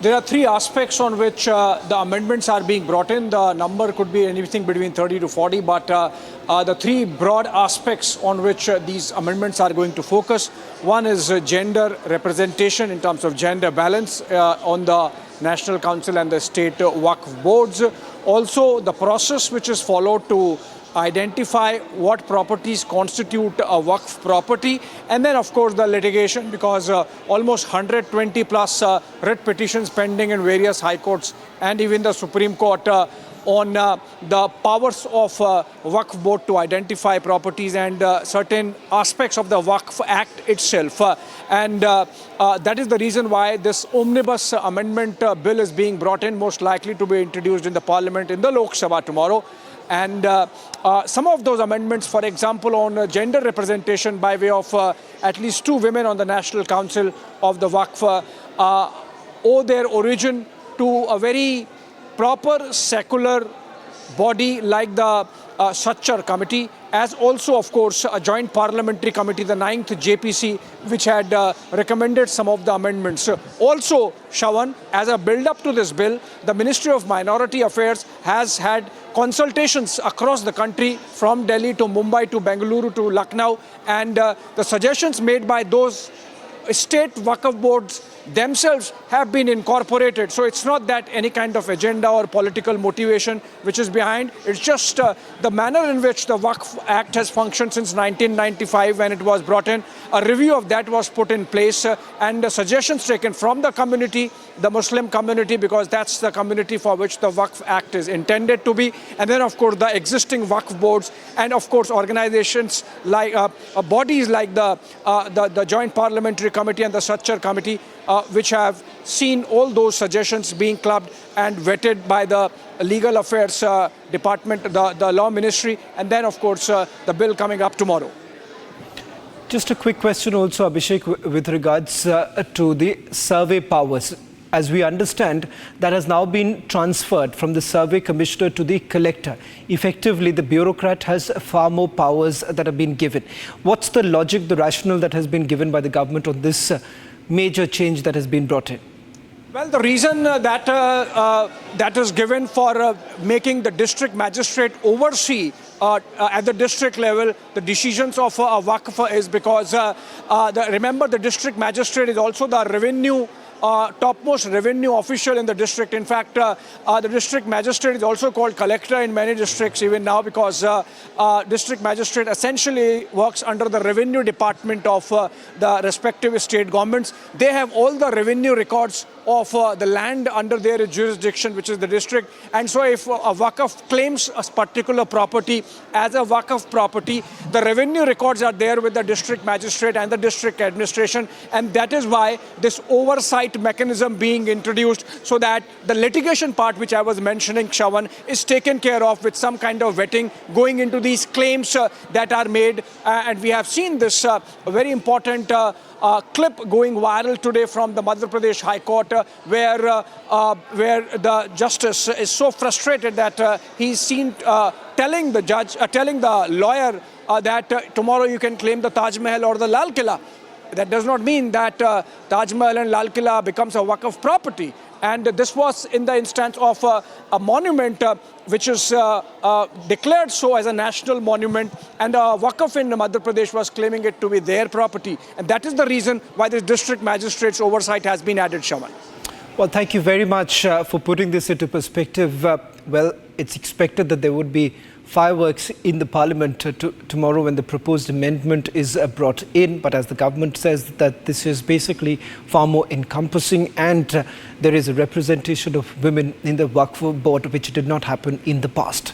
There are three aspects on which the amendments are being brought in. The number could be anything between 30 to 40, but the three broad aspects on which these amendments are going to focus. One is gender representation in terms of gender balance on the National Council and the state Waqf boards. Also, the process which is followed to identify what properties constitute a Waqf property, and then of course the litigation, because almost 120 plus writ petitions pending in various high courts and even the Supreme Court on the powers of Waqf board to identify properties and certain aspects of the Waqf Act itself. And that is the reason why this omnibus amendment bill is being brought in, most likely to be introduced in the Parliament in the Lok Sabha tomorrow. And some of those amendments, for example, on gender representation by way of at least 2 women on the National Council of the Waqf, owe their origin to a very proper secular body like the Sachar Committee, as also, of course, a joint parliamentary committee, the 9th JPC, which had recommended some of the amendments. Also, Shawan, as a build-up to this bill, the Ministry of Minority Affairs has had consultations across the country, from Delhi to Mumbai to Bengaluru to Lucknow, and the suggestions made by those state Waqf boards themselves have been incorporated. So it's not that any kind of agenda or political motivation which is behind. It's just the manner in which the Waqf Act has functioned since 1995 when it was brought in. A review of that was put in place and the suggestions taken from the community, the Muslim community, because that's the community for which the Waqf Act is intended to be. And then, of course, the existing Waqf boards and, of course, organizations like bodies like the Joint Parliamentary Committee and the Sachar Committee, which have seen all those suggestions being clubbed and vetted by the Legal Affairs Department, the Law Ministry, and then, of course, the bill coming up tomorrow. Just a quick question also, Abhishek, with regards to the survey powers. As we understand, that has now been transferred from the survey commissioner to the collector. Effectively, the bureaucrat has far more powers that have been given. What's the logic, the rationale that has been given by the government on this major change that has been brought in? Well, the reason that is given for making the district magistrate oversee at the district level the decisions of a Waqf is because, remember, the district magistrate is also the revenue topmost revenue official in the district. In fact, the district magistrate is also called collector in many districts even now, because district magistrate essentially works under the revenue department of the respective state governments. They have all the revenue records of the land under their jurisdiction, which is the district. And so if a Waqf claims a particular property as a Waqf property, the revenue records are there with the district magistrate and the district administration. And that is why this oversight mechanism being introduced, so that the litigation part which I was mentioning, Shawan, is taken care of with some kind of vetting going into these claims that are made. And we have seen this very important clip going viral today from the Madhya Pradesh High Court, where the justice is so frustrated that he's seen telling the lawyer that tomorrow you can claim the Taj Mahal or the Lal Killa. That does not mean that Taj Mahal and Lal Killa becomes a Waqf property. And this was in the instance of a monument which is declared so as a national monument, and Waqf in Madhya Pradesh was claiming it to be their property. And that is the reason why this district magistrate's oversight has been added, Shaman. Well, thank you very much for putting this into perspective. Well, it's expected that there would be fireworks in the Parliament tomorrow when the proposed amendment is brought in. But as the government says that this is basically far more encompassing, and there is a representation of women in the Waqf board, which did not happen in the past.